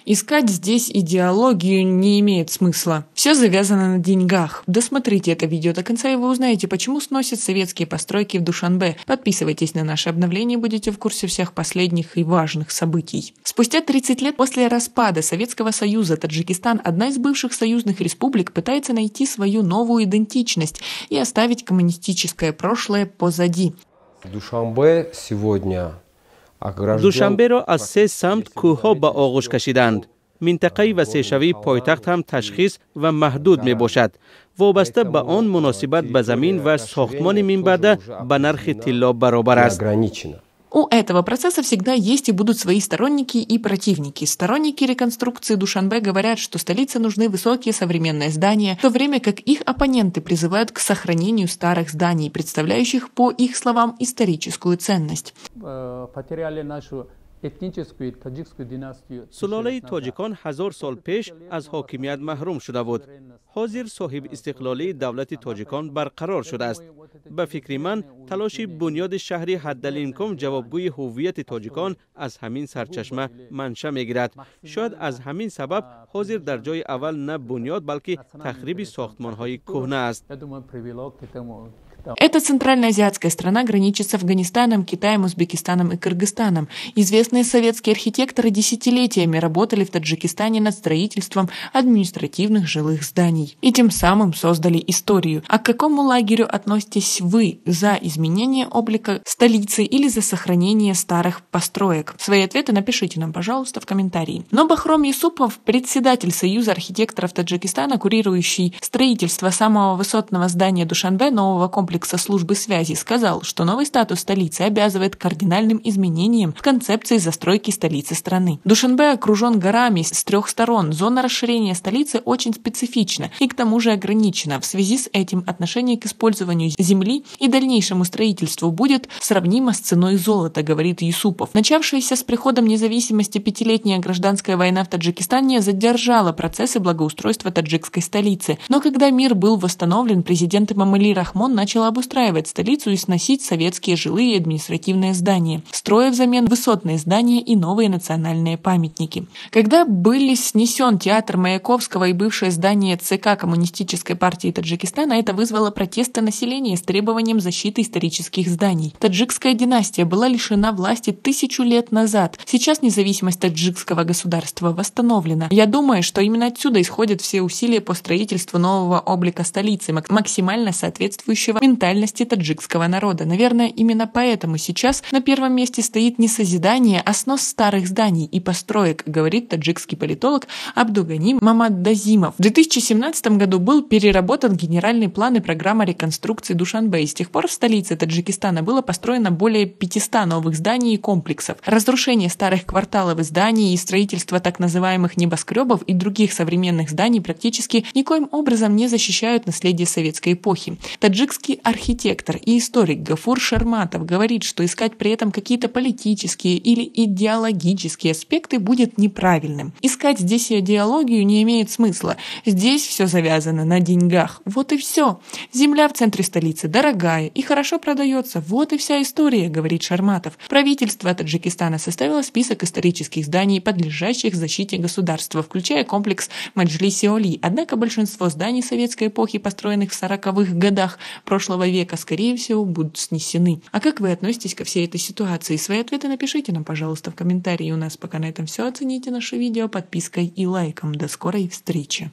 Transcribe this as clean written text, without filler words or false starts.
Искать здесь идеологию не имеет смысла. Все завязано на деньгах. Досмотрите это видео до конца, и вы узнаете, почему сносят советские постройки в Душанбе. Подписывайтесь на наши обновления и будете в курсе всех последних и важных событий. Спустя 30 лет после распада Советского Союза Таджикистан, одна из бывших союзных республик, пытается найти свою новую идентичность и оставить коммунистическое прошлое позади. Душанбе сегодня душанберо аз се самт кӯҳҳо ба оғӯш кашиданд. минтақаи васеъшавии пойтахт ҳам ташхис ва маҳдуд мебошад. вобаста ба он муносибат ба замин ва сохтмони минбаъда ба нархи тилло баробар аст. У этого процесса всегда есть и будут свои сторонники и противники. Сторонники реконструкции Душанбе говорят, что столице нужны высокие современные здания, в то время как их оппоненты призывают к сохранению старых зданий, представляющих, по их словам, историческую ценность. Потеряли нашу этническую таджикскую династию. сулолаи тоҷикон 1000 сол пеш аз ҳокимият маҳрум шуда буд. ҳозир соҳиб истиқлолии давлати тоҷикон барқарор шудааст. ба фикри ман талоши бунёди шаҳри ҳаддалимкон ҷавобгӯи ҳуввияти тоҷикон аз ҳамин сарчашма манша мегирад. шояд аз ҳамин сабаб ҳозир дар ҷои аввал на бунёд, балки тахриби сохтмонҳои кӯҳна аст. Эта центральноазиатская страна граничит с Афганистаном, Китаем, Узбекистаном и Кыргызстаном. Известные советские архитекторы десятилетиями работали в Таджикистане над строительством административных жилых зданий и тем самым создали историю. А к какому лагерю относитесь вы? За изменение облика столицы или за сохранение старых построек? Свои ответы напишите нам, пожалуйста, в комментарии. Но Бахром Юсупов, председатель Союза архитекторов Таджикистана, курирующий строительство самого высотного здания Душанбе, нового комплекса службы связи, сказал, что новый статус столицы обязывает к кардинальным изменениям в концепции застройки столицы страны. Душанбе окружен горами с 3 сторон. Зона расширения столицы очень специфична и к тому же ограничена. В связи с этим отношение к использованию земли и дальнейшему строительству будет сравнимо с ценой золота, говорит Юсупов. Начавшаяся с приходом независимости 5-летняя гражданская война в Таджикистане задержала процессы благоустройства таджикской столицы. Но когда мир был восстановлен, президент Эмомали Рахмон начал обустраивать столицу и сносить советские жилые и административные здания, строя взамен высотные здания и новые национальные памятники. Когда были снесен театр Маяковского и бывшее здание ЦК Коммунистической партии Таджикистана, это вызвало протесты населения с требованием защиты исторических зданий. Таджикская династия была лишена власти 1000 лет назад. Сейчас независимость таджикского государства восстановлена. Я думаю, что именно отсюда исходят все усилия по строительству нового облика столицы, максимально соответствующего ментальности таджикского народа. Наверное, именно поэтому сейчас на первом месте стоит не созидание, а снос старых зданий и построек, говорит таджикский политолог Абдуганим Мамаддазимов. В 2017 году был переработан генеральный план и программа реконструкции Душанбе, и с тех пор в столице Таджикистана было построено более 500 новых зданий и комплексов. Разрушение старых кварталов и зданий и строительство так называемых небоскребов и других современных зданий практически никоим образом не защищают наследие советской эпохи. Таджикский архитектор и историк Гафур Шарматов говорит, что искать при этом какие-то политические или идеологические аспекты будет неправильным. Искать здесь идеологию не имеет смысла. Здесь все завязано на деньгах. Вот и все. Земля в центре столицы дорогая и хорошо продается. Вот и вся история, говорит Шарматов. Правительство Таджикистана составило список исторических зданий, подлежащих защите государства, включая комплекс Маджлиси-Оли. Однако большинство зданий советской эпохи, построенных в 40-х годах прошлого века, скорее всего, будут снесены. А как вы относитесь ко всей этой ситуации? Свои ответы напишите нам, пожалуйста, в комментарии. У нас пока на этом все. Оцените наше видео подпиской и лайком. До скорой встречи!